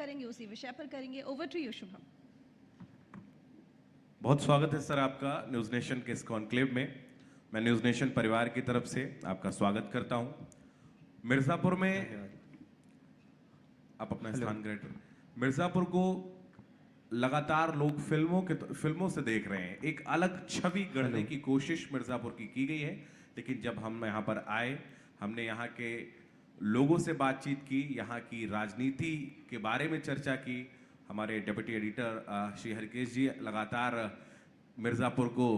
करेंगे उसी विषय पर करेंगे। Over to you Shubham. बहुत स्वागत है सर आपका न्यूज़ नेशन के इस कॉन्क्लेव में। मैं न्यूज़ नेशन परिवार की तरफ से आपका स्वागत करता हूं। मिर्ज़ापुर में आप अपना स्थान ग्रहण करें। मिर्ज़ापुर को लगातार लोग फिल्मों से देख रहे हैं। एक अलग छवि गढ़ने की कोशिश मिर्ज़ापुर की गई है, लेकिन जब हम यहाँ पर आए, हमने यहाँ के लोगों से बातचीत की, यहाँ की राजनीति के बारे में चर्चा की। हमारे डिप्टी एडिटर श्री हरकेश जी लगातार मिर्ज़ापुर को,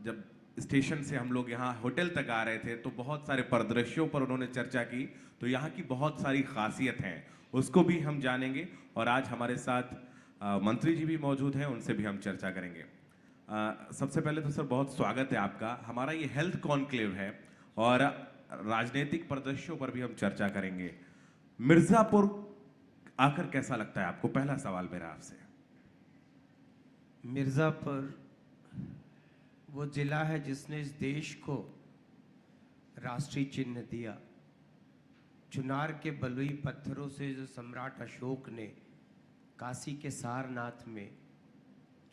जब स्टेशन से हम लोग यहाँ होटल तक आ रहे थे तो बहुत सारे परिदृश्यों पर उन्होंने चर्चा की। तो यहाँ की बहुत सारी खासियत हैं, उसको भी हम जानेंगे। और आज हमारे साथ मंत्री जी भी मौजूद हैं, उनसे भी हम चर्चा करेंगे। सबसे पहले तो सर बहुत स्वागत है आपका। हमारा ये हेल्थ कॉन्क्लेव है और राजनीतिक परिदृश्यों पर भी हम चर्चा करेंगे। मिर्ज़ापुर आकर कैसा लगता है आपको? पहला सवाल मेरा आपसे। मिर्ज़ापुर वो जिला है जिसने इस देश को राष्ट्रीय चिन्ह दिया। चुनार के बलुई पत्थरों से जो सम्राट अशोक ने काशी के सारनाथ में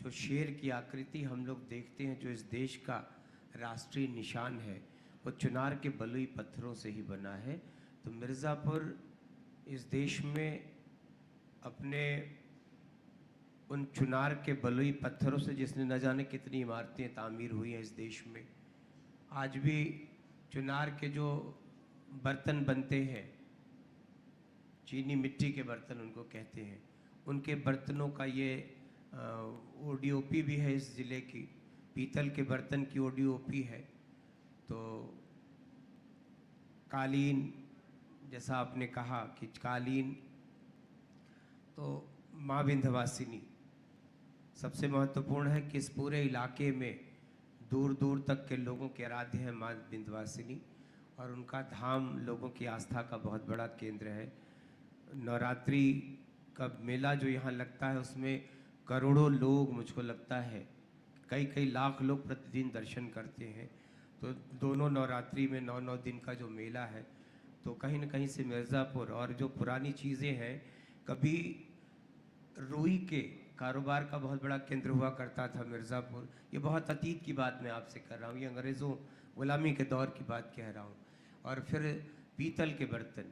जो शेर की आकृति हम लोग देखते हैं, जो इस देश का राष्ट्रीय निशान है, वो चुनार के बलुई पत्थरों से ही बना है। तो मिर्ज़ापुर इस देश में अपने उन चुनार के बलुई पत्थरों से, जिसने न जाने कितनी इमारतें तामीर हुई हैं इस देश में, आज भी चुनार के जो बर्तन बनते हैं, चीनी मिट्टी के बर्तन उनको कहते हैं, उनके बर्तनों का ये ओडीओपी भी है इस ज़िले की। पीतल के बर्तन की ओडीओपी है। तो कालीन, जैसा आपने कहा कि कालीन, तो माँ विंध्यवासिनी सबसे महत्वपूर्ण है कि इस पूरे इलाके में दूर दूर तक के लोगों के आराध्य है माँ विंध्यवासिनी, और उनका धाम लोगों की आस्था का बहुत बड़ा केंद्र है। नवरात्रि का मेला जो यहाँ लगता है, उसमें करोड़ों लोग, मुझको लगता है कई कई लाख लोग प्रतिदिन दर्शन करते हैं। तो दोनों नवरात्रि में 9 दिन का जो मेला है, तो कहीं न कहीं से मिर्ज़ापुर और जो पुरानी चीज़ें हैं, कभी रुई के कारोबार का बहुत बड़ा केंद्र हुआ करता था मिर्ज़ापुर। ये बहुत अतीत की बात मैं आपसे कर रहा हूँ, ये अंग्रेज़ों गुलामी के दौर की बात कह रहा हूँ। और फिर पीतल के बर्तन,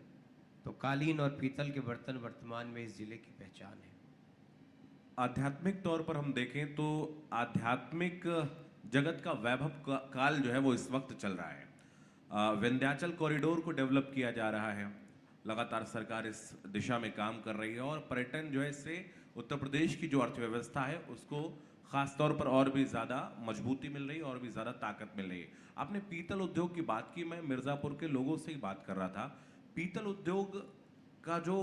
तो कालीन और पीतल के बर्तन वर्तमान में इस ज़िले की पहचान है। आध्यात्मिक तौर पर हम देखें तो आध्यात्मिक जगत का वैभव काल जो है वो इस वक्त चल रहा है। विंध्याचल कॉरिडोर को डेवलप किया जा रहा है, लगातार सरकार इस दिशा में काम कर रही है। और पर्यटन जो है, इससे उत्तर प्रदेश की जो अर्थव्यवस्था है उसको खास तौर पर और भी ज़्यादा मजबूती मिल रही है और भी ज़्यादा ताकत मिल रही है। आपने पीतल उद्योग की बात की, मैं मिर्ज़ापुर के लोगों से ही बात कर रहा था। पीतल उद्योग का जो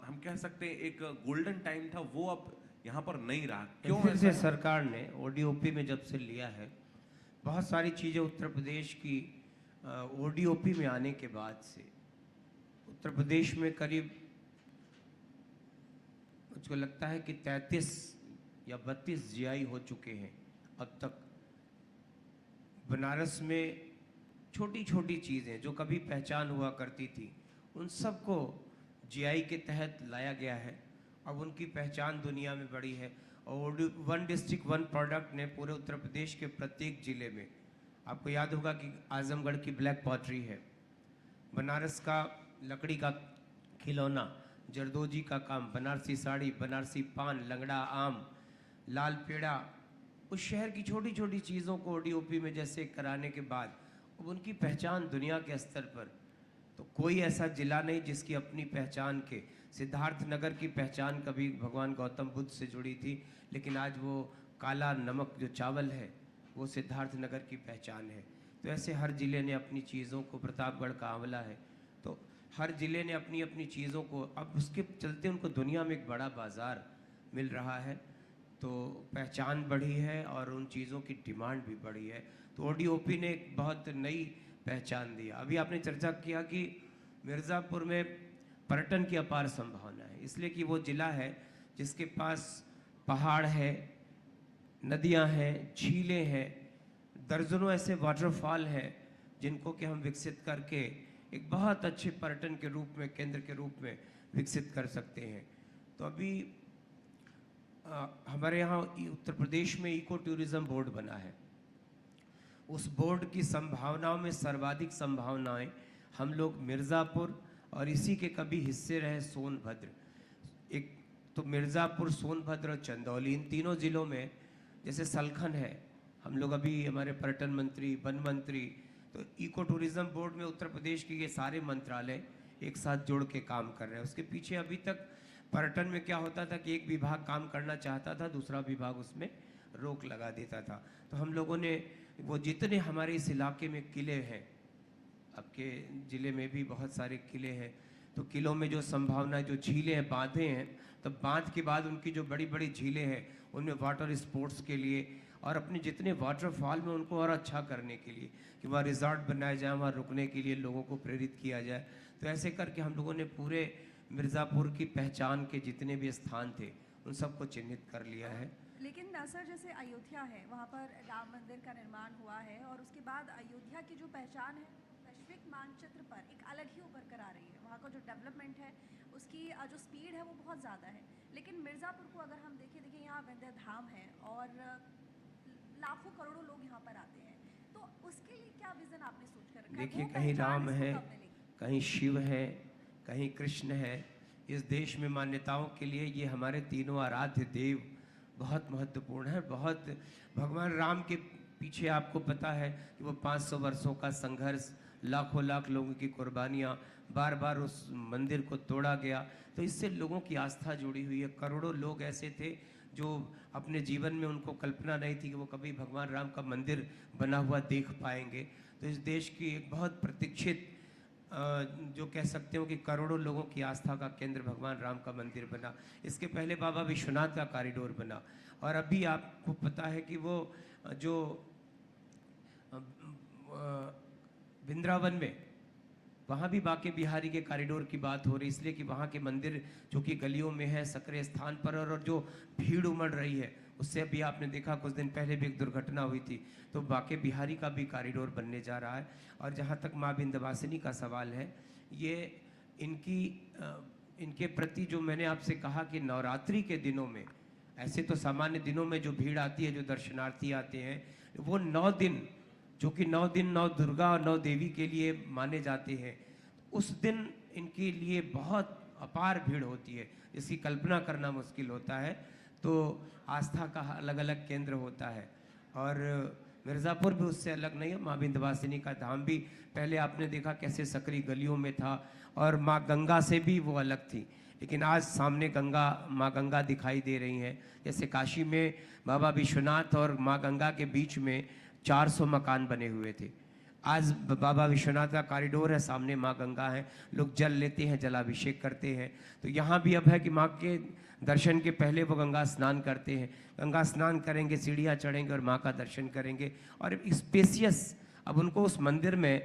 हम कह सकते हैं एक गोल्डन टाइम था, वो अब यहाँ पर नहीं रहा। क्यों? फिर से सरकार ने ओडीओपी में जब से लिया है, बहुत सारी चीज़ें उत्तर प्रदेश की ओडीओपी में आने के बाद से उत्तर प्रदेश में करीब, मुझको लगता है कि 33 या 32 जीआई हो चुके हैं अब तक। बनारस में छोटी छोटी चीज़ें जो कभी पहचान हुआ करती थी, उन सबको जीआई के तहत लाया गया है। अब उनकी पहचान दुनिया में बड़ी है। और वन डिस्ट्रिक्ट वन प्रोडक्ट ने पूरे उत्तर प्रदेश के प्रत्येक ज़िले में, आपको याद होगा कि आजमगढ़ की ब्लैक पॉटरी है, बनारस का लकड़ी का खिलौना, जरदोजी का काम, बनारसी साड़ी, बनारसी पान, लंगड़ा आम, लाल पेड़ा, उस शहर की छोटी छोटी चीज़ों को ओडीओपी में जैसे कराने के बाद अब उनकी पहचान दुनिया के स्तर पर, तो कोई ऐसा जिला नहीं जिसकी अपनी पहचान के। सिद्धार्थ नगर की पहचान कभी भगवान गौतम बुद्ध से जुड़ी थी, लेकिन आज वो काला नमक जो चावल है, वो सिद्धार्थ नगर की पहचान है। तो ऐसे हर ज़िले ने अपनी चीज़ों को, प्रतापगढ़ का आंवला है, तो हर ज़िले ने अपनी अपनी चीज़ों को, अब उसके चलते उनको दुनिया में एक बड़ा बाज़ार मिल रहा है। तो पहचान बढ़ी है और उन चीज़ों की डिमांड भी बढ़ी है। तो ओडीओपी ने एक बहुत नई पहचान दिया। अभी आपने चर्चा किया कि मिर्ज़ापुर में पर्यटन की अपार संभावना है, इसलिए कि वो ज़िला है जिसके पास पहाड़ है, नदियां हैं, झीलें हैं, दर्जनों ऐसे वाटरफॉल हैं जिनको कि हम विकसित करके एक बहुत अच्छे पर्यटन के रूप में, केंद्र के रूप में विकसित कर सकते हैं। तो अभी हमारे यहाँ उत्तर प्रदेश में इको टूरिज्म बोर्ड बना है। उस बोर्ड की संभावनाओं में सर्वाधिक संभावनाएं हम लोग मिर्ज़ापुर और इसी के कभी हिस्से रहे सोनभद्र, एक तो मिर्ज़ापुर, सोनभद्र और चंदौली, इन तीनों ज़िलों में जैसे सलखन है, हम लोग अभी हमारे पर्यटन मंत्री, वन मंत्री, तो इको टूरिज्म बोर्ड में उत्तर प्रदेश के ये सारे मंत्रालय एक साथ जोड़ के काम कर रहे हैं। उसके पीछे अभी तक पर्यटन में क्या होता था कि एक विभाग काम करना चाहता था, दूसरा विभाग उसमें रोक लगा देता था। तो हम लोगों ने वो जितने हमारे इस इलाके में किले हैं, आपके ज़िले में भी बहुत सारे किले हैं, तो किलों में जो संभावना, जो झीलें हैं, बांधे हैं, तो बांध के बाद उनकी जो बड़ी बड़ी झीलें हैं उनमें वाटर स्पोर्ट्स के लिए और अपने जितने वाटरफॉल में उनको और अच्छा करने के लिए कि वहाँ रिजॉर्ट बनाए जाए, वहाँ रुकने के लिए लोगों को प्रेरित किया जाए। तो ऐसे करके हम लोगों ने पूरे मिर्ज़ापुर की पहचान के जितने भी स्थान थे उन सबको चिन्हित कर लिया है। लेकिन सर, जैसे अयोध्या है, वहाँ पर राम मंदिर का निर्माण हुआ है और उसके बाद अयोध्या की जो पहचान है वैश्विक मानचित्र पर एक अलग ही उभर कर आ रही है। वहाँ का जो डेवलपमेंट है, उसकी जो स्पीड है वो बहुत ज़्यादा है। लेकिन मिर्ज़ापुर को अगर हम देखिए यहाँ विंध्य धाम है और लाखों करोड़ों लोग यहाँ पर आते हैं, तो उसके लिए क्या विजन आपने सोच कर रखा है? देखिए, कहीं राम है, कहीं शिव है, कहीं कृष्ण है। इस देश में मान्यताओं के लिए ये हमारे तीनों आराध्य देव बहुत महत्वपूर्ण है। बहुत भगवान राम के पीछे आपको पता है कि वो 500 वर्षों का संघर्ष, लाखों लाख लोगों की कुर्बानियाँ, बार बार उस मंदिर को तोड़ा गया, तो इससे लोगों की आस्था जुड़ी हुई है। करोड़ों लोग ऐसे थे जो अपने जीवन में उनको कल्पना नहीं थी कि वो कभी भगवान राम का मंदिर बना हुआ देख पाएंगे। तो इस देश की एक बहुत प्रतीक्षित, जो कह सकते हो कि करोड़ों लोगों की आस्था का केंद्र भगवान राम का मंदिर बना। इसके पहले बाबा विश्वनाथ का कॉरिडोर बना और अभी आपको पता है कि वो जो वृंदावन में, वहाँ भी बांके बिहारी के कॉरिडोर की बात हो रही, इसलिए कि वहाँ के मंदिर जो कि गलियों में है, सकरे स्थान पर, और जो भीड़ उमड़ रही है उससे अभी आपने देखा कुछ दिन पहले भी एक दुर्घटना हुई थी। तो बांके बिहारी का भी कॉरिडोर बनने जा रहा है। और जहाँ तक माँ विंध्यवासिनी का सवाल है, ये इनके प्रति जो मैंने आपसे कहा कि नवरात्रि के दिनों में, ऐसे तो सामान्य दिनों में जो भीड़ आती है, जो दर्शनार्थी आते हैं, वो 9 दिन, जो कि 9 दिन 9 दुर्गा और 9 देवी के लिए माने जाते हैं, उस दिन इनके लिए बहुत अपार भीड़ होती है, इसकी कल्पना करना मुश्किल होता है। तो आस्था का अलग अलग केंद्र होता है और मिर्ज़ापुर भी उससे अलग नहीं है। माँ विंध्यवासिनी का धाम भी पहले आपने देखा कैसे सकरी गलियों में था और माँ गंगा से भी वो अलग थी, लेकिन आज सामने माँ गंगा दिखाई दे रही हैं। जैसे काशी में बाबा विश्वनाथ और माँ गंगा के बीच में 400 मकान बने हुए थे, आज बाबा विश्वनाथ का कॉरिडोर है, सामने माँ गंगा है, लोग जल लेते हैं, जलाभिषेक करते हैं। तो यहाँ भी अब है कि माँ के दर्शन के पहले वो गंगा स्नान करते हैं, गंगा स्नान करेंगे, सीढ़ियाँ चढ़ेंगे और माँ का दर्शन करेंगे। और स्पेसियस, अब उनको उस मंदिर में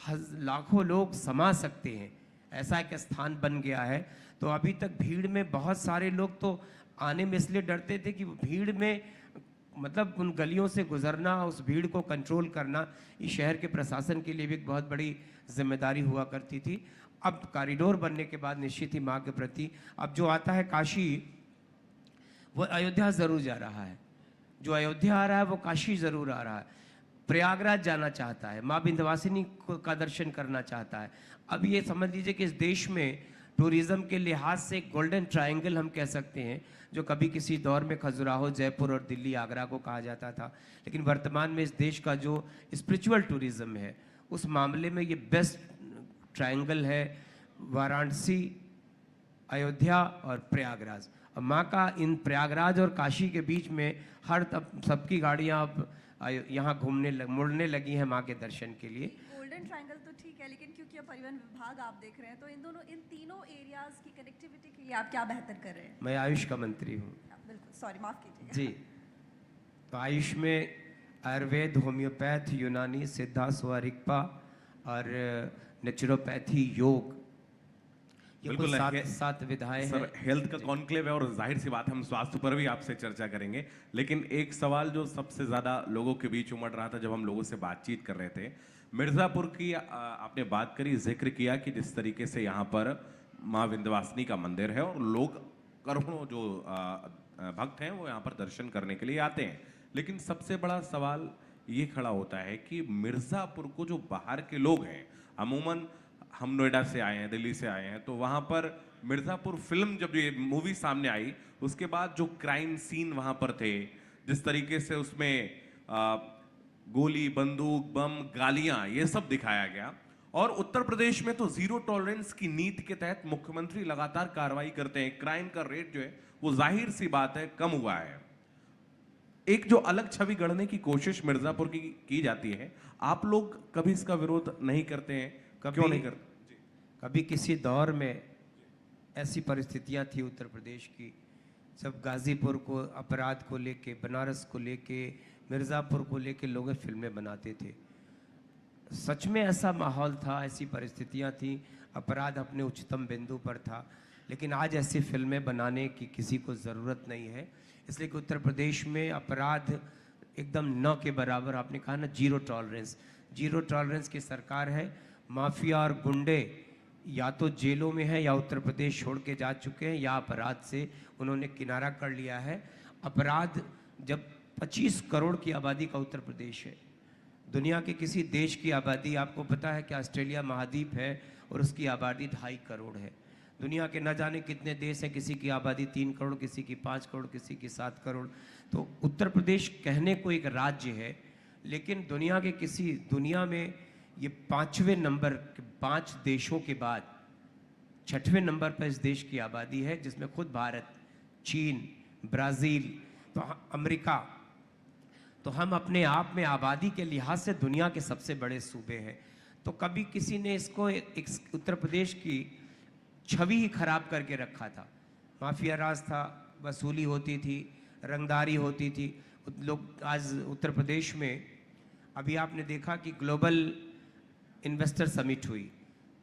लाखों लोग समा सकते हैं, ऐसा एक स्थान बन गया है। तो अभी तक भीड़ में बहुत सारे लोग तो आने में इसलिए डरते थे कि भीड़ में, मतलब उन गलियों से गुजरना, उस भीड़ को कंट्रोल करना, इस शहर के प्रशासन के लिए भी एक बहुत बड़ी जिम्मेदारी हुआ करती थी। अब कॉरिडोर बनने के बाद निश्चित ही माँ के प्रति, अब जो आता है काशी, वो अयोध्या ज़रूर जा रहा है, जो अयोध्या आ रहा है वो काशी ज़रूर आ रहा है, प्रयागराज जाना चाहता है, माँ विंध्यवासिनी का दर्शन करना चाहता है। अब ये समझ लीजिए कि इस देश में टूरिज़्म के लिहाज से एक गोल्डन ट्रायंगल हम कह सकते हैं, जो कभी किसी दौर में खजुराहो, जयपुर और दिल्ली, आगरा को कहा जाता था, लेकिन वर्तमान में इस देश का जो स्पिरिचुअल टूरिज़्म है उस मामले में ये बेस्ट ट्रायंगल है, वाराणसी, अयोध्या और प्रयागराज। और माँ का इन प्रयागराज और काशी के बीच में हर सबकी गाड़ियाँ अब यहाँ मुड़ने लगी हैं माँ के दर्शन के लिए। गोल्डन ट्रायंगल तो ठीक है, लेकिन क्योंकि अब परिवहन विभाग आप देख रहे हैं, तो इन तीनों एरियाज की कनेक्टिविटी के लिए आप क्या बेहतर कर रहे हैं? मैं आयुष का मंत्री हूँ। बिल्कुल, सॉरी, माफ कीजिए जी। तो आयुष में आयुर्वेद, होम्योपैथ, यूनानी, सिद्धा, स्वरिक्पा और नेचुरोपैथी, योग, ये कुल 7 विधाएं हैं। सर, हेल्थ का कॉन्क्लेव है और जाहिर सी बात हम स्वास्थ्य पर भी आपसे चर्चा करेंगे, लेकिन एक सवाल जो सबसे ज्यादा लोगों के बीच उमड़ रहा था जब हम लोगों से बातचीत कर रहे थे, मिर्जापुर की आपने बात करी, जिक्र किया कि जिस तरीके से यहाँ पर माँ विंध्यवासिनी का मंदिर है और लोग करोड़ों जो भक्त हैं वो यहाँ पर दर्शन करने के लिए आते हैं। लेकिन सबसे बड़ा सवाल ये खड़ा होता है कि मिर्ज़ापुर को जो बाहर के लोग हैं, अमूमन हम नोएडा से आए हैं, दिल्ली से आए हैं, तो वहाँ पर मिर्ज़ापुर फिल्म जब ये मूवी सामने आई उसके बाद जो क्राइम सीन वहाँ पर थे, जिस तरीके से उसमें गोली, बंदूक, बम, गालियां, ये सब दिखाया गया। और उत्तर प्रदेश में तो जीरो टॉलरेंस की नीति के तहत मुख्यमंत्री लगातार कार्रवाई करते हैं, क्राइम का रेट जो है वो जाहिर सी बात है कम हुआ है। एक जो अलग छवि गढ़ने की कोशिश मिर्जापुर की जाती है, आप लोग कभी इसका विरोध नहीं करते हैं? क्यों नहीं करते? कभी किसी दौर में ऐसी परिस्थितियां थी उत्तर प्रदेश की, जब गाजीपुर को अपराध को लेके, बनारस को लेके, मिर्ज़ापुर को लेके लोग फिल्में बनाते थे। सच में ऐसा माहौल था, ऐसी परिस्थितियां थी, अपराध अपने उच्चतम बिंदु पर था। लेकिन आज ऐसी फिल्में बनाने की किसी को ज़रूरत नहीं है, इसलिए कि उत्तर प्रदेश में अपराध एकदम न के बराबर, आपने कहा ना जीरो टॉलरेंस, जीरो टॉलरेंस की सरकार है। माफिया और गुंडे या तो जेलों में हैं या उत्तर प्रदेश छोड़ के जा चुके हैं, या अपराध से उन्होंने किनारा कर लिया है। अपराध, जब 25 करोड़ की आबादी का उत्तर प्रदेश है, दुनिया के किसी देश की आबादी, आपको पता है कि ऑस्ट्रेलिया महाद्वीप है और उसकी आबादी 2.5 करोड़ है। दुनिया के न जाने कितने देश हैं, किसी की आबादी 3 करोड़, किसी की 5 करोड़, किसी की 7 करोड़। तो उत्तर प्रदेश कहने को एक राज्य है, लेकिन दुनिया में ये 5वें नंबर, 5 देशों के बाद 6वें नंबर पर इस देश की आबादी है, जिसमें खुद भारत, चीन, ब्राज़ील, तो अमेरिका। तो हम अपने आप में आबादी के लिहाज से दुनिया के सबसे बड़े सूबे हैं। तो कभी किसी ने इसको एक उत्तर प्रदेश की छवि ही खराब करके रखा था। माफिया राज था, वसूली होती थी, रंगदारी होती थी। लोग आज उत्तर प्रदेश में, अभी आपने देखा कि ग्लोबल इन्वेस्टर समिट हुई,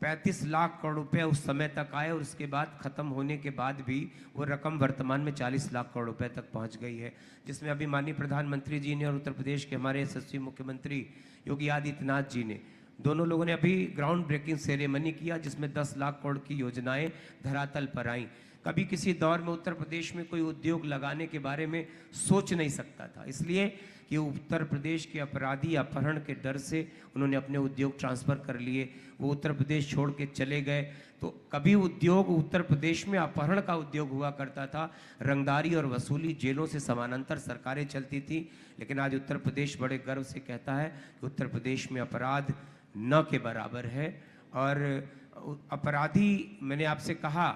35 लाख करोड़ रुपए उस समय तक आए, और उसके बाद ख़त्म होने के बाद भी वो रकम वर्तमान में 40 लाख करोड़ रुपए तक पहुंच गई है, जिसमें अभी माननीय प्रधानमंत्री जी ने और उत्तर प्रदेश के हमारे यशस्वी मुख्यमंत्री योगी आदित्यनाथ जी ने, दोनों लोगों ने अभी ग्राउंड ब्रेकिंग सेरेमनी किया, जिसमें 10 लाख करोड़ की योजनाएं धरातल पर आईं। कभी किसी दौर में उत्तर प्रदेश में कोई उद्योग लगाने के बारे में सोच नहीं सकता था, इसलिए कि उत्तर प्रदेश के अपराधी अपहरण के डर से उन्होंने अपने उद्योग ट्रांसफ़र कर लिए, वो उत्तर प्रदेश छोड़ के चले गए। तो कभी उद्योग उत्तर प्रदेश में अपहरण का उद्योग हुआ करता था, रंगदारी और वसूली, जेलों से समानांतर सरकारें चलती थी। लेकिन आज उत्तर प्रदेश बड़े गर्व से कहता है कि उत्तर प्रदेश में अपराध न के बराबर है। और अपराधी, मैंने आपसे कहा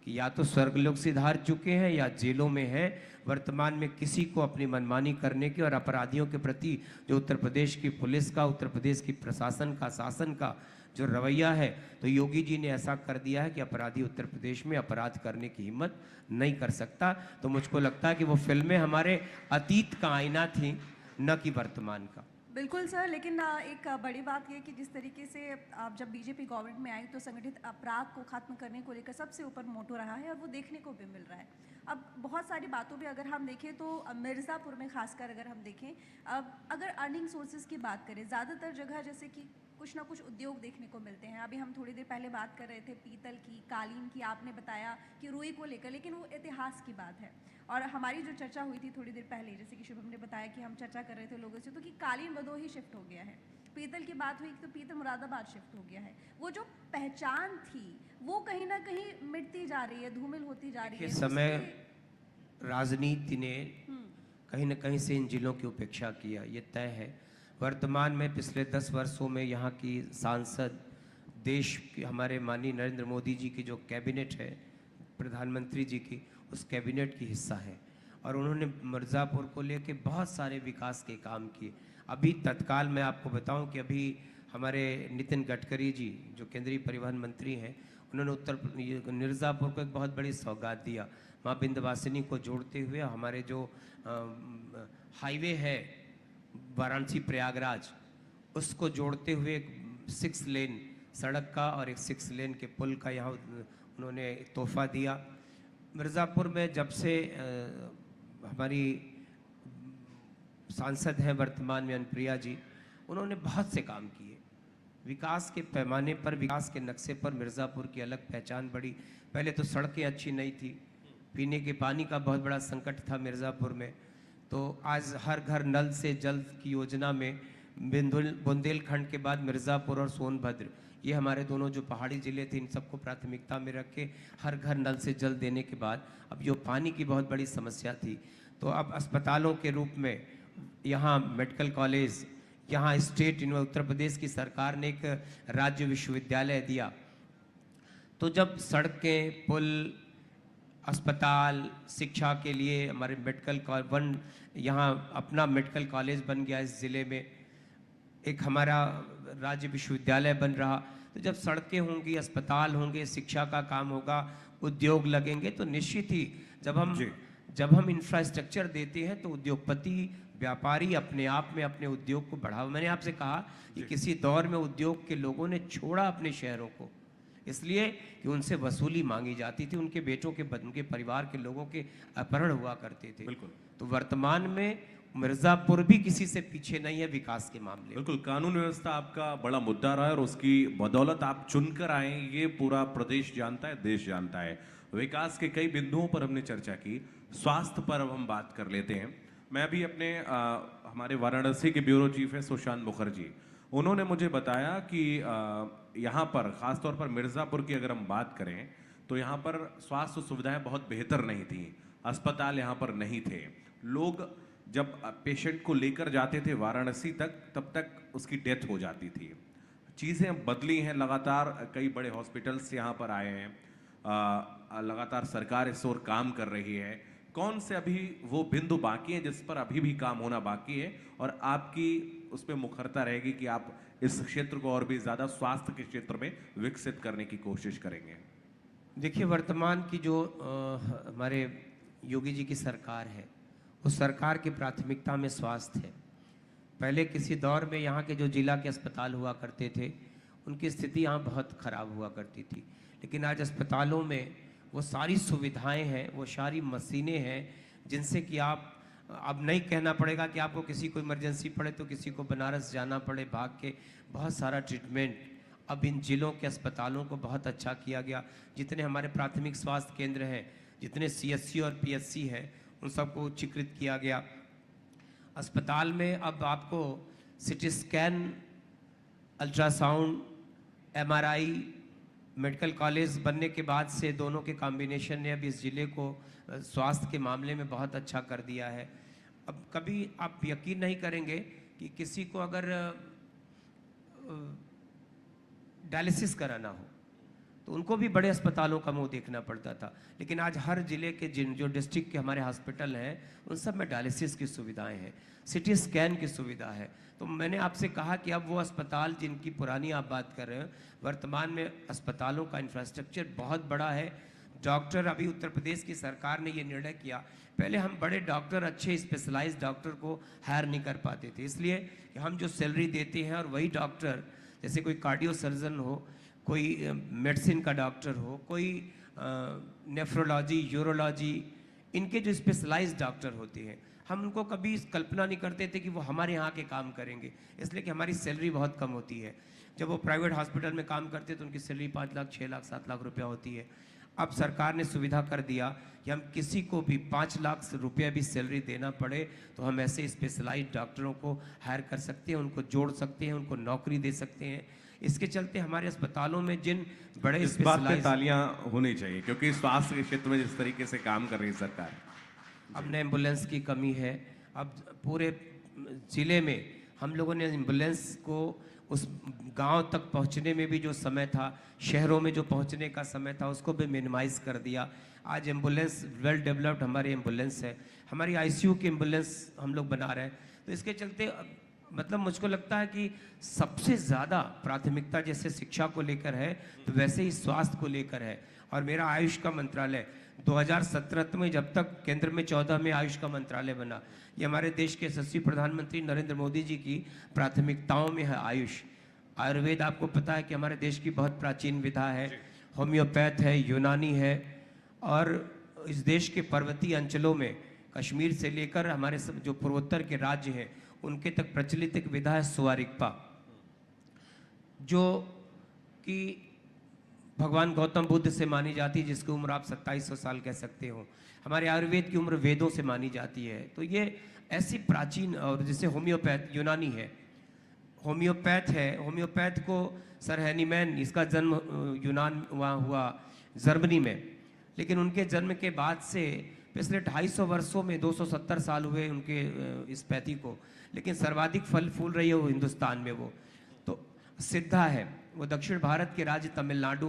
कि या तो स्वर्गलोक से धार चुके हैं या जेलों में हैं। वर्तमान में किसी को अपनी मनमानी करने की और अपराधियों के प्रति जो उत्तर प्रदेश की पुलिस का, उत्तर प्रदेश की प्रशासन का, शासन का जो रवैया है, तो योगी जी ने ऐसा कर दिया है कि अपराधी उत्तर प्रदेश में अपराध करने की हिम्मत नहीं कर सकता। तो मुझको लगता है कि वो फिल्में हमारे अतीत का आईना थी, न कि वर्तमान का। बिल्कुल सर, लेकिन एक बड़ी बात यह कि जिस तरीके से आप जब बीजेपी गवर्नमेंट में आई तो संगठित अपराध को खत्म करने को लेकर सबसे ऊपर मोटो रहा है, और वो देखने को भी मिल रहा है। अब बहुत सारी बातों पे अगर हम देखें तो मिर्ज़ापुर में खासकर अगर हम देखें, अब अगर अर्निंग सोर्सेज की बात करें, ज़्यादातर जगह जैसे कि कुछ ना कुछ उद्योग देखने को मिलते हैं। अभी हम थोड़ी देर पहले बात कर रहे थे पीतल की, कालीन की, आपने बताया कि रुई को लेकर, लेकिन वो इतिहास की बात है। और हमारी जो चर्चा हुई थी थोड़ी देर पहले, जैसे कि शुभम ने बताया कि हम चर्चा कर रहे थे लोगों से, तो कि कालीन भदोही शिफ्ट हो गया है, पीतल की बात हुई तो पीतल मुरादाबाद शिफ्ट हो गया है। वो जो पहचान थी वो कहीं ना कहीं मिटती जा रही है, धूमिल होती जा रही है। समय राजनीति ने कहीं न कहीं से इन जिलों की उपेक्षा किया, ये तय है। वर्तमान में पिछले 10 वर्षों में यहाँ की सांसद, देश की हमारे माननीय नरेंद्र मोदी जी की जो कैबिनेट है, प्रधानमंत्री जी की, उस कैबिनेट की हिस्सा है, और उन्होंने मिर्ज़ापुर को लेके बहुत सारे विकास के काम किए। अभी तत्काल मैं आपको बताऊं कि अभी हमारे नितिन गडकरी जी जो केंद्रीय परिवहन मंत्री हैं, उन्होंने मिर्ज़ापुर को एक बहुत बड़ी सौगात दिया। माँ विंध्यवासिनी को जोड़ते हुए हमारे जो हाईवे है वाराणसी प्रयागराज, उसको जोड़ते हुए एक 6 लेन सड़क का और एक 6 लेन के पुल का यहाँ उन्होंने तोहफा दिया। मिर्ज़ापुर में जब से हमारी सांसद हैं वर्तमान में अनुप्रिया जी, उन्होंने बहुत से काम किए। विकास के पैमाने पर, विकास के नक्शे पर मिर्ज़ापुर की अलग पहचान बढ़ी। पहले तो सड़कें अच्छी नहीं थी, पीने के पानी का बहुत बड़ा संकट था मिर्ज़ापुर में। तो आज हर घर नल से जल की योजना में बुंदेलखंड के बाद मिर्ज़ापुर और सोनभद्र, ये हमारे दोनों जो पहाड़ी ज़िले थे, इन सबको प्राथमिकता में रख के हर घर नल से जल देने के बाद अब जो पानी की बहुत बड़ी समस्या थी, तो अब अस्पतालों के रूप में यहाँ मेडिकल कॉलेज, यहाँ स्टेट उत्तर प्रदेश की सरकार ने एक राज्य विश्वविद्यालय दिया। तो जब सड़कें, पुल, अस्पताल, शिक्षा के लिए हमारे मेडिकल यहाँ अपना मेडिकल कॉलेज बन गया, इस ज़िले में एक हमारा राज्य विश्वविद्यालय बन रहा, तो जब सड़कें होंगी, अस्पताल होंगे, शिक्षा का काम होगा, उद्योग लगेंगे, तो निश्चित ही जब हम इंफ्रास्ट्रक्चर देते हैं तो उद्योगपति, व्यापारी अपने आप में अपने उद्योग को बढ़ावा। मैंने आपसे कहा कि किसी दौर में उद्योग के लोगों ने छोड़ा अपने शहरों को, इसलिए कि उनसे वसूली मांगी जाती थी, उनके बेटों के, उनके परिवार के लोगों के अपहरण हुआ करते थे। बिल्कुल। तो वर्तमान में मिर्ज़ापुर भी किसी से पीछे नहीं है विकास के मामले में। बिल्कुल, कानून व्यवस्था आपका बड़ा मुद्दा रहा है और उसकी बदौलत आप चुनकर आए, ये पूरा प्रदेश जानता है, देश जानता है। विकास के कई बिंदुओं पर हमने चर्चा की, स्वास्थ्य पर अब हम बात कर लेते हैं। मैं अभी अपने हमारे वाराणसी के ब्यूरो चीफ हैं सुशांत मुखर्जी, उन्होंने मुझे बताया कि यहाँ पर ख़ासतौर पर मिर्ज़ापुर की अगर हम बात करें तो यहाँ पर स्वास्थ्य सुविधाएं बहुत बेहतर नहीं थी, अस्पताल यहाँ पर नहीं थे। लोग जब पेशेंट को लेकर जाते थे वाराणसी तक, तब तक उसकी डेथ हो जाती थी। चीज़ें बदली हैं लगातार, कई बड़े हॉस्पिटल्स यहाँ पर आए हैं, लगातार सरकार इस ओर काम कर रही है। कौन से अभी वो बिंदु बाकी हैं जिस पर अभी भी काम होना बाकी है और आपकी उस पर मुखरता रहेगी कि आप इस क्षेत्र को और भी ज़्यादा स्वास्थ्य के क्षेत्र में विकसित करने की कोशिश करेंगे? देखिए, वर्तमान की जो हमारे योगी जी की सरकार है, उस सरकार की प्राथमिकता में स्वास्थ्य है। पहले किसी दौर में यहाँ के जो जिला के अस्पताल हुआ करते थे, उनकी स्थिति यहाँ बहुत ख़राब हुआ करती थी, लेकिन आज अस्पतालों में वो सारी सुविधाएं हैं, वो सारी मशीनें हैं, जिनसे कि आप अब नहीं कहना पड़ेगा कि आपको किसी को इमरजेंसी पड़े तो किसी को बनारस जाना पड़े भाग के। बहुत सारा ट्रीटमेंट अब इन जिलों के अस्पतालों को बहुत अच्छा किया गया। जितने हमारे प्राथमिक स्वास्थ्य केंद्र हैं, जितने CSC और PSC हैं, उन सबको उच्चीकृत किया गया। अस्पताल में अब आपको CT scan, ultrasound, MRI, medical college बनने के बाद से दोनों के कॉम्बिनेशन ने अब इस ज़िले को स्वास्थ्य के मामले में बहुत अच्छा कर दिया है। अब कभी आप यकीन नहीं करेंगे कि किसी को अगर डायलिसिस कराना हो तो उनको भी बड़े अस्पतालों का मुंह देखना पड़ता था, लेकिन आज हर जिले के जो डिस्ट्रिक्ट के हमारे हॉस्पिटल हैं, उन सब में डायलिसिस की सुविधाएं हैं, CT स्कैन की सुविधा है। तो मैंने आपसे कहा कि अब वो अस्पताल जिनकी पुरानी आप बात कर रहे हैं, वर्तमान में अस्पतालों का इंफ्रास्ट्रक्चर बहुत बड़ा है। डॉक्टर, अभी उत्तर प्रदेश की सरकार ने ये निर्णय किया, पहले हम बड़े डॉक्टर, अच्छे स्पेशलाइज्ड डॉक्टर को हायर नहीं कर पाते थे, इसलिए कि हम जो सैलरी देते हैं और वही डॉक्टर, जैसे कोई कार्डियो सर्जन हो, कोई मेडिसिन का डॉक्टर हो, कोई नेफ्रोलॉजी, यूरोलॉजी, इनके जो स्पेशलाइज्ड डॉक्टर होते हैं, हम उनको कभी कल्पना नहीं करते थे कि वो हमारे यहाँ के काम करेंगे, इसलिए कि हमारी सैलरी बहुत कम होती है। जब वो प्राइवेट हॉस्पिटल में काम करते तो उनकी सैलरी 5 लाख, 6 लाख, 7 लाख रुपया होती है। अब सरकार ने सुविधा कर दिया कि हम किसी को भी 5 लाख रुपया भी सैलरी देना पड़े तो हम ऐसे स्पेशलाइज्ड डॉक्टरों को हायर कर सकते हैं, उनको जोड़ सकते हैं, उनको नौकरी दे सकते हैं। इसके चलते हमारे अस्पतालों में जिन बड़े इस बात पे तालियां होनी चाहिए, क्योंकि स्वास्थ्य के क्षेत्र में जिस तरीके से काम कर रही है सरकार। अब एम्बुलेंस की कमी है। अब पूरे ज़िले में हम लोगों ने एम्बुलेंस को उस गांव तक पहुंचने में भी जो समय था, शहरों में जो पहुंचने का समय था, उसको भी मिनिमाइज़ कर दिया। आज एम्बुलेंस वेल डेवलप्ड हमारी एम्बुलेंस है, हमारी ICU की एम्बुलेंस हम लोग बना रहे हैं। तो इसके चलते मतलब मुझको लगता है कि सबसे ज़्यादा प्राथमिकता जैसे शिक्षा को लेकर है, तो वैसे ही स्वास्थ्य को लेकर है। और मेरा आयुष का मंत्रालय 2017 में, जब तक केंद्र में 14 में आयुष का मंत्रालय बना, ये हमारे देश के यशस्वी प्रधानमंत्री नरेंद्र मोदी जी की प्राथमिकताओं में है आयुष। आयुर्वेद आपको पता है कि हमारे देश की बहुत प्राचीन विधा है, होम्योपैथ है, यूनानी है, और इस देश के पर्वतीय अंचलों में कश्मीर से लेकर हमारे सब जो पूर्वोत्तर के राज्य हैं उनके तक प्रचलित एक विधा है सुवारिकपा, जो कि भगवान गौतम बुद्ध से मानी जाती है, जिसकी उम्र आप 2700 साल कह सकते हो। हमारे आयुर्वेद की उम्र वेदों से मानी जाती है। तो ये ऐसी प्राचीन, और जैसे होम्योपैथ यूनानी है, होम्योपैथ है, होम्योपैथ को सर हैनीमैन, इसका जन्म यूनान वहाँ हुआ जर्मनी में, लेकिन उनके जन्म के बाद से पिछले 250 वर्षों में 270 साल हुए उनके इस पैथी को, लेकिन सर्वाधिक फल फूल रही है वो हिंदुस्तान में। वो तो सिद्धा है, वो दक्षिण भारत के राज्य तमिलनाडु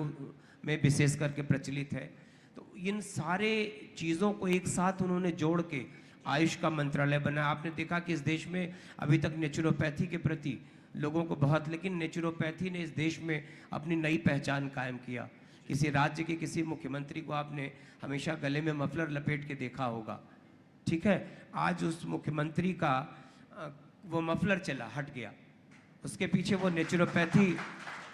में विशेष करके प्रचलित है। तो इन सारे चीज़ों को एक साथ उन्होंने जोड़ के आयुष का मंत्रालय बनाया। आपने देखा कि इस देश में अभी तक नेचुरोपैथी के प्रति लोगों को बहुत, लेकिन नेचुरोपैथी ने इस देश में अपनी नई पहचान कायम किया। किसी राज्य के किसी मुख्यमंत्री को आपने हमेशा गले में मफलर लपेट के देखा होगा, ठीक है। आज उस मुख्यमंत्री का वो मफलर चला, हट गया। उसके पीछे वो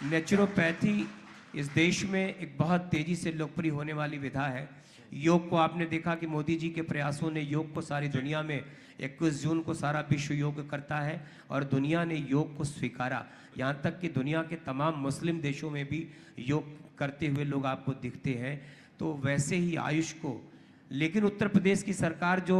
नेचुरोपैथी इस देश में एक बहुत तेजी से लोकप्रिय होने वाली विधा है। योग को आपने देखा कि मोदी जी के प्रयासों ने योग को सारी दुनिया में 21 जून को सारा विश्व योग करता है और दुनिया ने योग को स्वीकारा। यहाँ तक कि दुनिया के तमाम मुस्लिम देशों में भी योग करते हुए लोग आपको दिखते हैं। तो वैसे ही आयुष को, लेकिन उत्तर प्रदेश की सरकार जो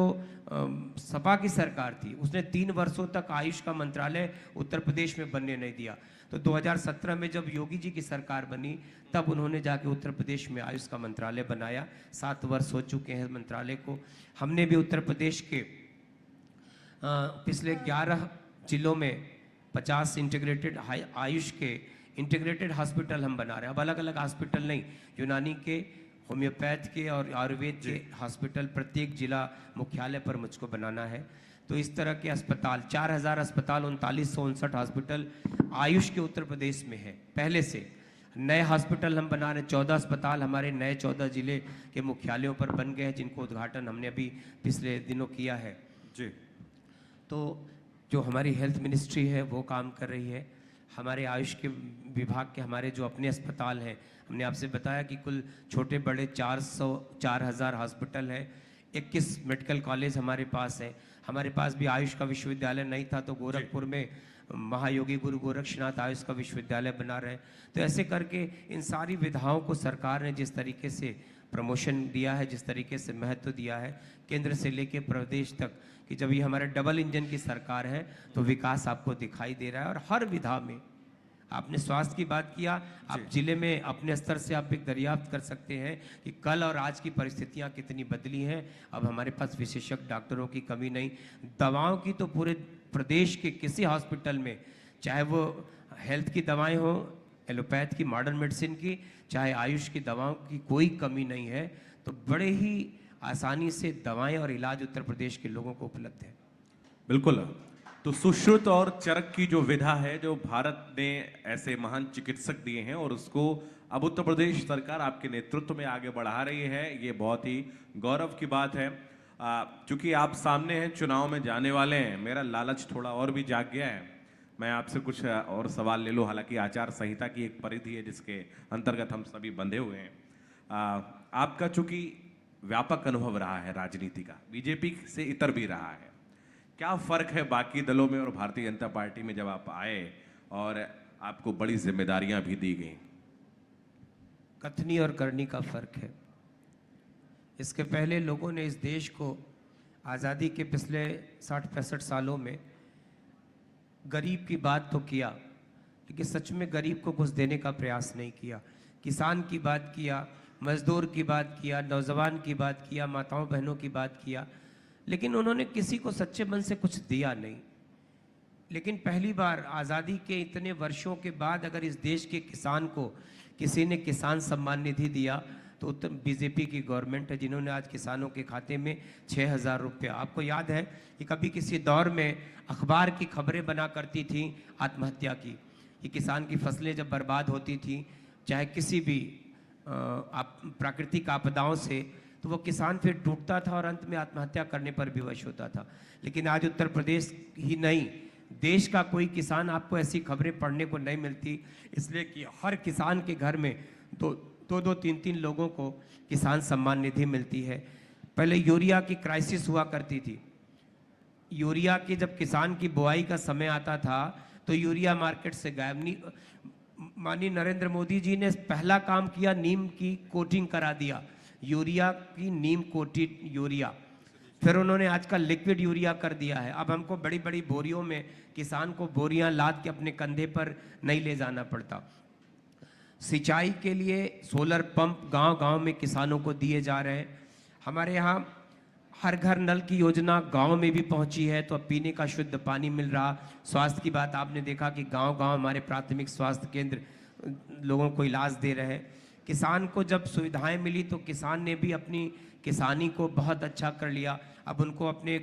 सपा की सरकार थी, उसने 3 वर्षों तक आयुष का मंत्रालय उत्तर प्रदेश में बनने नहीं दिया। तो 2017 में जब योगी जी की सरकार बनी, तब उन्होंने जाके उत्तर प्रदेश में आयुष का मंत्रालय बनाया। 7 वर्ष हो चुके हैं मंत्रालय को। हमने भी उत्तर प्रदेश के पिछले 11 जिलों में 50 इंटीग्रेटेड आयुष के इंटीग्रेटेड हॉस्पिटल हम बना रहे हैं। अब अलग अलग हॉस्पिटल नहीं, यूनानी के, होम्योपैथ के और आयुर्वेद के हॉस्पिटल प्रत्येक जिला मुख्यालय पर मुझको बनाना है। तो इस तरह के अस्पताल 4000 अस्पताल, 3959 हॉस्पिटल आयुष के उत्तर प्रदेश में है पहले से। नए हॉस्पिटल हम बना रहे हैं, 14 अस्पताल हमारे नए 14 जिले के मुख्यालयों पर बन गए हैं, जिनको उद्घाटन हमने अभी पिछले दिनों किया है जी। तो जो हमारी हेल्थ मिनिस्ट्री है वो काम कर रही है। हमारे आयुष के विभाग के हमारे जो अपने अस्पताल हैं, हमने आपसे बताया कि कुल छोटे बड़े 4000 हॉस्पिटल है, 21 मेडिकल कॉलेज हमारे पास है। हमारे पास भी आयुष का विश्वविद्यालय नहीं था, तो गोरखपुर में महायोगी गुरु गोरक्षनाथ आयुष का विश्वविद्यालय बना रहे हैं। तो ऐसे करके इन सारी विधाओं को सरकार ने जिस तरीके से प्रमोशन दिया है, जिस तरीके से महत्व दिया है केंद्र से लेके प्रदेश तक, कि जब ये हमारे डबल इंजन की सरकार है तो विकास आपको दिखाई दे रहा है। और हर विधा में, आपने स्वास्थ्य की बात किया, आप जिले में अपने स्तर से आप एक दरियाफ्त कर सकते हैं कि कल और आज की परिस्थितियां कितनी बदली हैं। अब हमारे पास विशेषज्ञ डॉक्टरों की कमी नहीं, दवाओं की तो पूरे प्रदेश के किसी हॉस्पिटल में, चाहे वो हेल्थ की दवाएं हो, एलोपैथ की, मॉडर्न मेडिसिन की, चाहे आयुष की दवाओं की, कोई कमी नहीं है। तो बड़े ही आसानी से दवाएं और इलाज उत्तर प्रदेश के लोगों को उपलब्ध है। बिल्कुल। तो सुश्रुत और चरक की जो विधा है, जो भारत ने ऐसे महान चिकित्सक दिए हैं और उसको अब उत्तर प्रदेश सरकार आपके नेतृत्व में आगे बढ़ा रही है, ये बहुत ही गौरव की बात है। चूंकि आप सामने हैं, चुनाव में जाने वाले हैं, मेरा लालच थोड़ा और भी जाग गया है। मैं आपसे कुछ और सवाल ले लूँ। हालांकि आचार संहिता की एक परिधि है जिसके अंतर्गत हम सभी बंधे हुए हैं। आपका चूंकि व्यापक अनुभव रहा है राजनीति का, बीजेपी से इतर भी रहा है, क्या फर्क है बाकी दलों में और भारतीय जनता पार्टी में जब आप आए और आपको बड़ी जिम्मेदारियां भी दी गई? कथनी और करनी का फर्क है। इसके पहले लोगों ने इस देश को आज़ादी के पिछले 60-65 सालों में गरीब की बात तो किया, लेकिन सच में गरीब को कुछ देने का प्रयास नहीं किया। किसान की बात किया, मजदूर की बात किया, नौजवान की बात किया, माताओं बहनों की बात किया, लेकिन उन्होंने किसी को सच्चे मन से कुछ दिया नहीं। लेकिन पहली बार आज़ादी के इतने वर्षों के बाद अगर इस देश के किसान को किसी ने किसान सम्मान निधि दिया, तो उत्तर बीजेपी की गवर्नमेंट है, जिन्होंने आज किसानों के खाते में 6000 रुपये। आपको याद है कि कभी किसी दौर में अखबार की खबरें बना करती थी आत्महत्या की, कि किसान की फसलें जब बर्बाद होती थी, चाहे किसी भी प्राकृतिक आपदाओं से, तो वो किसान फिर टूटता था और अंत में आत्महत्या करने पर विवश होता था। लेकिन आज उत्तर प्रदेश ही नहीं, देश का कोई किसान आपको ऐसी खबरें पढ़ने को नहीं मिलती, इसलिए कि हर किसान के घर में दो 3 लोगों को किसान सम्मान निधि मिलती है। पहले यूरिया की क्राइसिस हुआ करती थी। यूरिया की जब किसान की बुआई का समय आता था तो यूरिया मार्केट से गायब नहीं, माननीय नरेंद्र मोदी जी ने पहला काम किया, नीम की कोटिंग करा दिया, यूरिया की नीम कोटेड यूरिया। फिर उन्होंने आजकल लिक्विड यूरिया कर दिया है। अब हमको बड़ी बड़ी बोरियों में किसान को बोरियां लाद के अपने कंधे पर नहीं ले जाना पड़ता। सिंचाई के लिए सोलर पंप गांव-गांव में किसानों को दिए जा रहे हैं। हमारे यहाँ हर घर नल की योजना गांव में भी पहुंची है, तो अब पीने का शुद्ध पानी मिल रहा। स्वास्थ्य की बात आपने देखा कि गांव-गांव हमारे प्राथमिक स्वास्थ्य केंद्र लोगों को इलाज दे रहे हैं। किसान को जब सुविधाएं मिली तो किसान ने भी अपनी किसानी को बहुत अच्छा कर लिया। अब उनको अपने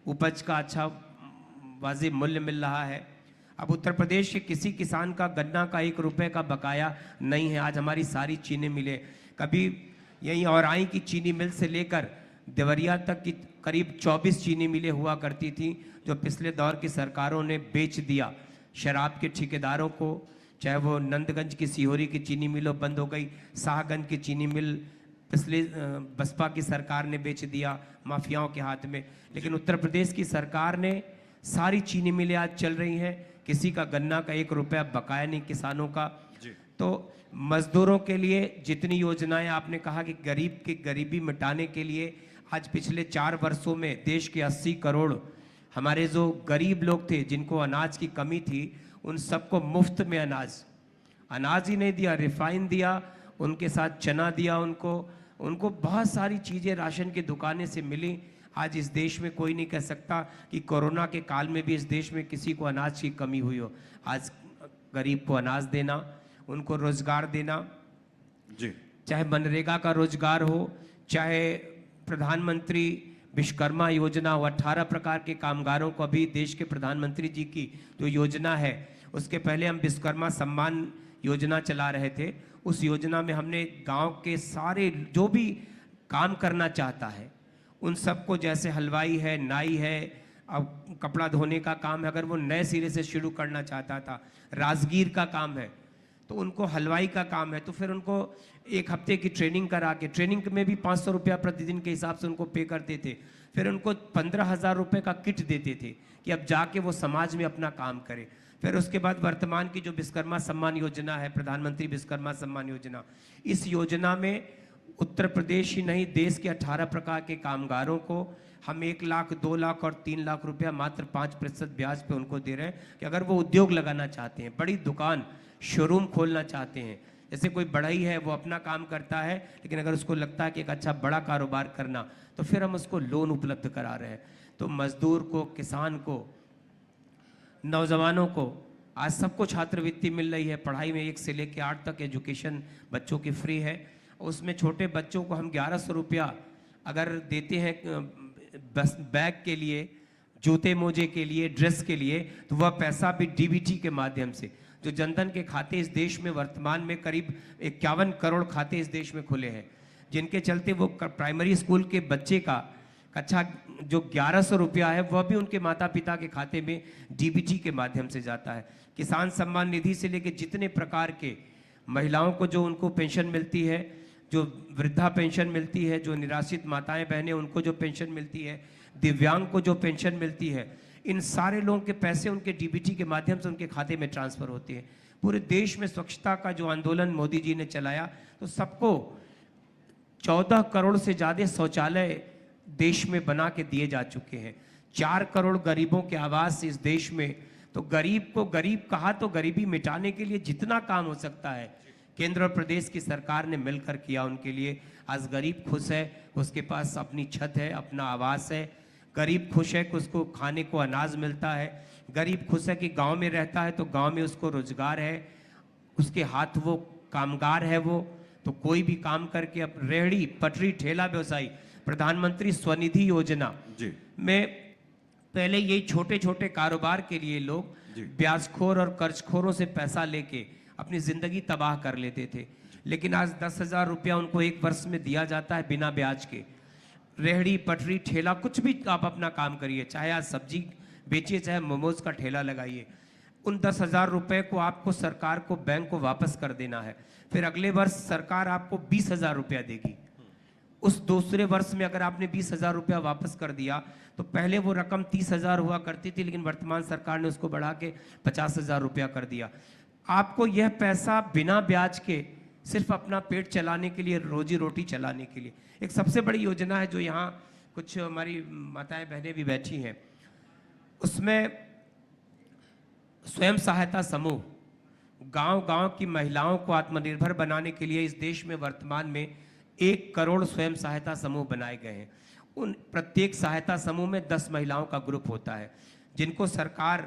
उपज का अच्छा वाजिब मूल्य मिल रहा है। अब उत्तर प्रदेश के किसी किसान का गन्ना का 1 रुपए का बकाया नहीं है। आज हमारी सारी चीनी मिलें, कभी यहीं औराई की चीनी मिल से लेकर देवरिया तक की करीब 24 चीनी मिलें हुआ करती थी, जो पिछले दौर की सरकारों ने बेच दिया शराब के ठेकेदारों को। चाहे वो नंदगंज की सिहोरी की चीनी मिलों बंद हो गई, शाहगंज की चीनी मिल पिछले बसपा की सरकार ने बेच दिया माफियाओं के हाथ में। लेकिन उत्तर प्रदेश की सरकार ने सारी चीनी मिलें आज चल रही हैं, किसी का गन्ना का 1 रुपया बकाया नहीं किसानों का। तो मजदूरों के लिए जितनी योजनाएं आपने कहा कि गरीब की गरीबी मिटाने के लिए, आज पिछले 4 वर्षों में देश के 80 करोड़ हमारे जो गरीब लोग थे जिनको अनाज की कमी थी, उन सबको मुफ्त में अनाज ही नहीं दिया, रिफाइन दिया, उनके साथ चना दिया, उनको बहुत सारी चीज़ें राशन की दुकानें से मिली। आज इस देश में कोई नहीं कह सकता कि कोरोना के काल में भी इस देश में किसी को अनाज की कमी हुई हो। आज गरीब को अनाज देना, उनको रोजगार देना, जी, चाहे मनरेगा का रोजगार हो, चाहे प्रधानमंत्री विश्वकर्मा योजना हो, 18 प्रकार के कामगारों को अभी देश के प्रधानमंत्री जी की जो योजना है, उसके पहले हम विश्वकर्मा सम्मान योजना चला रहे थे। उस योजना में हमने गांव के सारे जो भी काम करना चाहता है उन सबको, जैसे हलवाई है, नाई है, अब कपड़ा धोने का काम है, अगर वो नए सिरे से शुरू करना चाहता था, राजगीर का काम है तो उनको हलवाई का काम है, तो फिर उनको 1 हफ्ते की ट्रेनिंग करा के, ट्रेनिंग में भी 500 रुपया प्रतिदिन के हिसाब से उनको पे करते थे। फिर उनको 15,000 रुपये का किट देते थे कि अब जाके वो समाज में अपना काम करे। फिर उसके बाद वर्तमान की जो विश्वकर्मा सम्मान योजना है, प्रधानमंत्री विश्वकर्मा सम्मान योजना, इस योजना में उत्तर प्रदेश ही नहीं देश के 18 प्रकार के कामगारों को हम 1 लाख, 2 लाख और 3 लाख रुपया मात्र 5% ब्याज पे उनको दे रहे हैं कि अगर वो उद्योग लगाना चाहते हैं, बड़ी दुकान शोरूम खोलना चाहते हैं, जैसे कोई बढ़ई है वो अपना काम करता है, लेकिन अगर उसको लगता है कि एक अच्छा बड़ा कारोबार करना, तो फिर हम उसको लोन उपलब्ध करा रहे हैं। तो मजदूर को, किसान को, नौजवानों को आज सबको छात्रवृत्ति मिल रही है। पढ़ाई में 1 से लेकर 8 तक एजुकेशन बच्चों की फ्री है। उसमें छोटे बच्चों को हम 1100 रुपया अगर देते हैं बस बैग के लिए, जूते मोजे के लिए, ड्रेस के लिए, तो वह पैसा भी डीबीटी के माध्यम से, जो जनधन के खाते इस देश में वर्तमान में करीब 51 करोड़ खाते इस देश में खुले हैं, जिनके चलते वो प्राइमरी स्कूल के बच्चे का कक्षा जो 1100 रुपया है वह भी उनके माता पिता के खाते में डीबीटी के माध्यम से जाता है। किसान सम्मान निधि से लेकर जितने प्रकार के महिलाओं को जो उनको पेंशन मिलती है, जो वृद्धा पेंशन मिलती है, जो निराश्रित माताएं बहनें उनको जो पेंशन मिलती है, दिव्यांग को जो पेंशन मिलती है, इन सारे लोगों के पैसे उनके डीबीटी के माध्यम से उनके खाते में ट्रांसफर होते हैं। पूरे देश में स्वच्छता का जो आंदोलन मोदी जी ने चलाया, तो सबको 14 करोड़ से ज़्यादा शौचालय देश में बना के दिए जा चुके हैं। 4 करोड़ गरीबों के आवास इस देश में। तो गरीब को गरीब कहा तो गरीबी मिटाने के लिए जितना काम हो सकता है केंद्र और प्रदेश की सरकार ने मिलकर किया उनके लिए। आज गरीब खुश है, उसके पास अपनी छत है, अपना आवास है। गरीब खुश है कि उसको खाने को अनाज मिलता है। गरीब खुश है कि गांव में रहता है तो गांव में उसको रोजगार है, उसके हाथ वो कामगार है वो, तो कोई भी काम करके अब रेहड़ी पटरी ठेला व्यवसायी, प्रधानमंत्री स्वनिधि योजना में पहले यही छोटे छोटे कारोबार के लिए लोग ब्याजखोर और कर्जखोरों से पैसा लेके अपनी जिंदगी तबाह कर लेते थे, लेकिन आज 10,000 रुपया उनको 1 वर्ष में दिया जाता है बिना ब्याज के। रेहड़ी पटरी ठेला कुछ भी आप अपना काम करिए, चाहे आज सब्जी बेचिए, चाहे मोमोज का ठेला लगाइए, उन 10,000 रुपये को आपको सरकार को बैंक को वापस कर देना है। फिर अगले वर्ष सरकार आपको 20,000 रुपया देगी। उस दूसरे वर्ष में अगर आपने 20,000 रुपया वापस कर दिया तो पहले वो रकम 30,000 हुआ करती थी, लेकिन वर्तमान सरकार ने उसको बढ़ा के 50,000 रुपया कर दिया। आपको यह पैसा बिना ब्याज के सिर्फ अपना पेट चलाने के लिए, रोजी रोटी चलाने के लिए, एक सबसे बड़ी योजना है जो यहाँ कुछ हमारी माताएं बहनें भी बैठी हैं, उसमें स्वयं सहायता समूह गांव-गांव की महिलाओं को आत्मनिर्भर बनाने के लिए इस देश में वर्तमान में 1 करोड़ स्वयं सहायता समूह बनाए गए हैं। उन प्रत्येक सहायता समूह में 10 महिलाओं का ग्रुप होता है, जिनको सरकार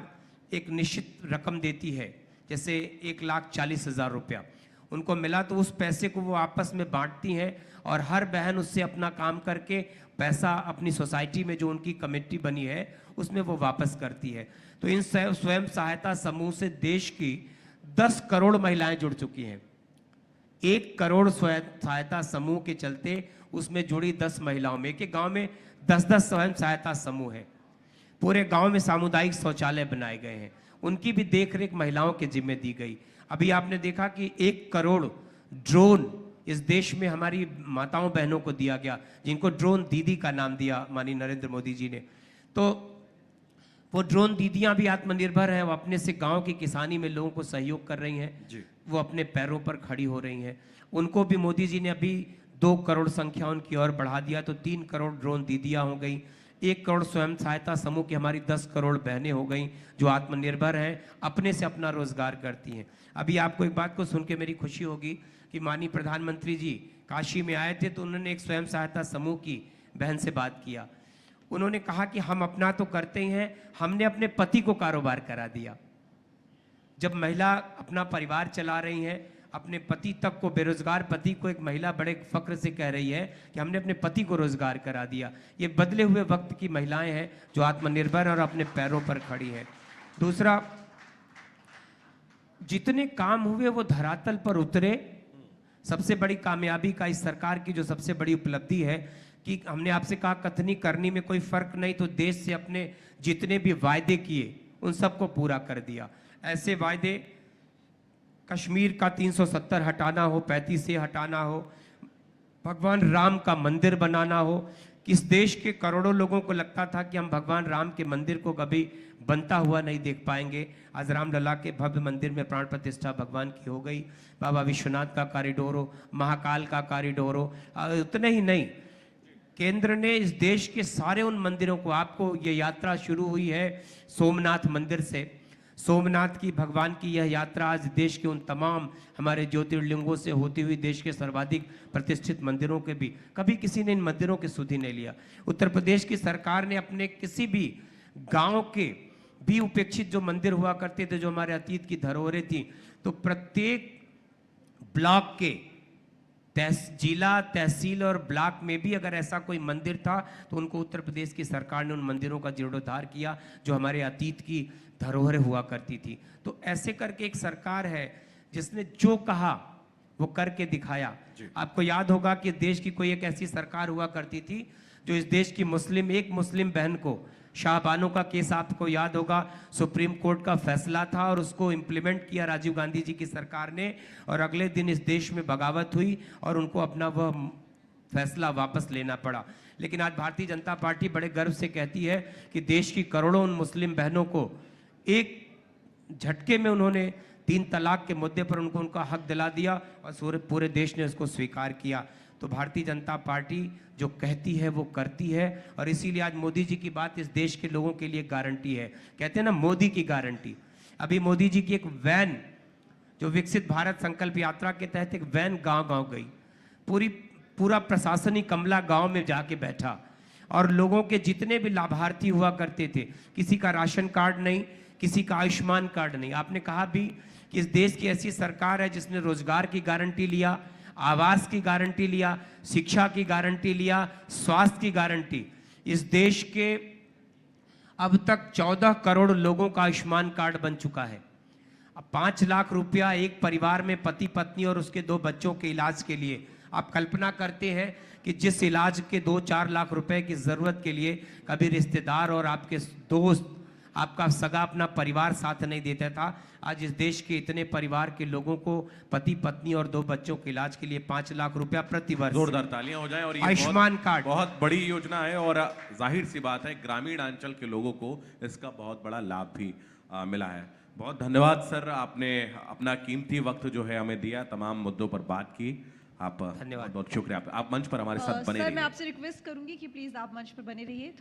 एक निश्चित रकम देती है, जैसे 1,40,000 रुपया उनको मिला तो उस पैसे को वो आपस में बांटती हैं और हर बहन उससे अपना काम करके पैसा अपनी सोसाइटी में जो उनकी कमेटी बनी है उसमें वो वापस करती है। तो इन स्वयं सहायता समूह से देश की 10 करोड़ महिलाएं जुड़ चुकी हैं। 1 करोड़ स्वयं सहायता समूह के चलते उसमें जुड़ी 10 महिलाओं में, एक गांव में 10-10 स्वयं सहायता समूह है। पूरे गांव में सामुदायिक शौचालय बनाए गए हैं, उनकी भी देखरेख महिलाओं के जिम्मे दी गई। अभी आपने देखा कि 1 करोड़ ड्रोन इस देश में हमारी माताओं बहनों को दिया गया, जिनको ड्रोन दीदी का नाम दिया माननीय नरेंद्र मोदी जी ने। तो वो ड्रोन दीदियां भी आत्मनिर्भर हैं, वो अपने से गांव की किसानी में लोगों को सहयोग कर रही हैं जी। वो अपने पैरों पर खड़ी हो रही हैं। उनको भी मोदी जी ने अभी 2 करोड़ संख्या उनकी और बढ़ा दिया, तो 3 करोड़ ड्रोन दीदियां हो गई। 1 करोड़ स्वयं सहायता समूह की हमारी 10 करोड़ बहनें हो गई जो आत्मनिर्भर हैं, अपने से अपना रोजगार करती हैं। अभी आपको एक बात को सुन के मेरी खुशी होगी कि माननीय प्रधानमंत्री जी काशी में आए थे, तो उन्होंने एक स्वयं सहायता समूह की बहन से बात किया। उन्होंने कहा कि हम अपना तो करते ही हैं, हमने अपने पति को कारोबार करा दिया। जब महिला अपना परिवार चला रही हैं, अपने पति तक को, बेरोजगार पति को एक महिला बड़े फक्र से कह रही है कि हमने अपने पति को रोजगार करा दिया। ये बदले हुए वक्त की महिलाएं हैं जो आत्मनिर्भर और अपने पैरों पर खड़ी हैं। दूसरा, जितने काम हुए वो धरातल पर उतरे। सबसे बड़ी कामयाबी का इस सरकार की जो सबसे बड़ी उपलब्धि है कि हमने आपसे कहा कथनी करनी में कोई फर्क नहीं, तो देश से अपने जितने भी वायदे किए उन सबको पूरा कर दिया। ऐसे वायदे, कश्मीर का 370 हटाना हो, 35 हटाना हो, भगवान राम का मंदिर बनाना हो। इस देश के करोड़ों लोगों को लगता था कि हम भगवान राम के मंदिर को कभी बनता हुआ नहीं देख पाएंगे। आज रामलला के भव्य मंदिर में प्राण प्रतिष्ठा भगवान की हो गई। बाबा विश्वनाथ का कॉरिडोर हो, महाकाल का कॉरिडोर हो, उतने ही नहीं, केंद्र ने इस देश के सारे उन मंदिरों को, आपको ये यात्रा शुरू हुई है सोमनाथ मंदिर से। सोमनाथ की भगवान की यह यात्रा आज देश के उन तमाम हमारे ज्योतिर्लिंगों से होती हुई देश के सर्वाधिक प्रतिष्ठित मंदिरों के भी, कभी किसी ने इन मंदिरों की सुधि नहीं लिया। उत्तर प्रदेश की सरकार ने अपने किसी भी गांव के भी उपेक्षित जो मंदिर हुआ करते थे, जो हमारे अतीत की धरोहरें थी, तो प्रत्येक ब्लॉक के जिला, तहसील और ब्लॉक में भी अगर ऐसा कोई मंदिर था तो उनको उत्तर प्रदेश की सरकार ने उन मंदिरों का जीर्णोद्धार किया जो हमारे अतीत की धरोहरें हुआ करती थी। तो ऐसे करके एक सरकार है जिसने जो कहा वो करके दिखाया। आपको याद होगा कि देश की कोई एक ऐसी सरकार हुआ करती थी जो इस देश की एक मुस्लिम बहन को, शाहबानो का केस आपको याद होगा, सुप्रीम कोर्ट का फैसला था और उसको इम्प्लीमेंट किया राजीव गांधी जी की सरकार ने, और अगले दिन इस देश में बगावत हुई और उनको अपना वह फैसला वापस लेना पड़ा। लेकिन आज भारतीय जनता पार्टी बड़े गर्व से कहती है कि देश की करोड़ों उन मुस्लिम बहनों को एक झटके में उन्होंने 3 तलाक के मुद्दे पर उनको उनका हक दिला दिया और पूरे देश ने उसको स्वीकार किया। तो भारतीय जनता पार्टी जो कहती है वो करती है, और इसीलिए आज मोदी जी की बात इस देश के लोगों के लिए गारंटी है। कहते हैं ना, मोदी की गारंटी। अभी मोदी जी की एक वैन जो विकसित भारत संकल्प यात्रा के तहत एक वैन गांव-गांव गई, पूरा प्रशासनिक अमला गांव में जाके बैठा और लोगों के जितने भी लाभार्थी हुआ करते थे, किसी का राशन कार्ड नहीं, किसी का आयुष्मान कार्ड नहीं। आपने कहा भी कि इस देश की ऐसी सरकार है जिसने रोजगार की गारंटी लिया, आवास की गारंटी लिया, शिक्षा की गारंटी लिया, स्वास्थ्य की गारंटी। इस देश के अब तक 14 करोड़ लोगों का आयुष्मान कार्ड बन चुका है। अब 5 लाख रुपया एक परिवार में पति पत्नी और उसके 2 बच्चों के इलाज के लिए। आप कल्पना करते हैं कि जिस इलाज के 2-4 लाख रुपए की जरूरत के लिए कभी रिश्तेदार और आपके दोस्त, आपका सगा, अपना परिवार साथ नहीं देता था, आज इस देश के इतने परिवार के लोगों को पति पत्नी और 2 बच्चों के इलाज के लिए 5 लाख रुपया प्रति वर्ष। जोरदार तालियां हो जाएं। और ये आयुष्मान कार्ड बहुत बड़ी योजना है और जाहिर सी बात है ग्रामीण अंचल के लोगों को इसका बहुत बड़ा लाभ भी मिला है। बहुत धन्यवाद सर, आपने अपना कीमती वक्त जो है हमें दिया, तमाम मुद्दों पर बात की। आप धन्यवाद। बहुत शुक्रिया। आप मंच पर हमारे साथ बने सर, मैं रहिए। आपसे रिक्वेस्ट करूंगी कि प्लीज आप मंच पर बने रहिए।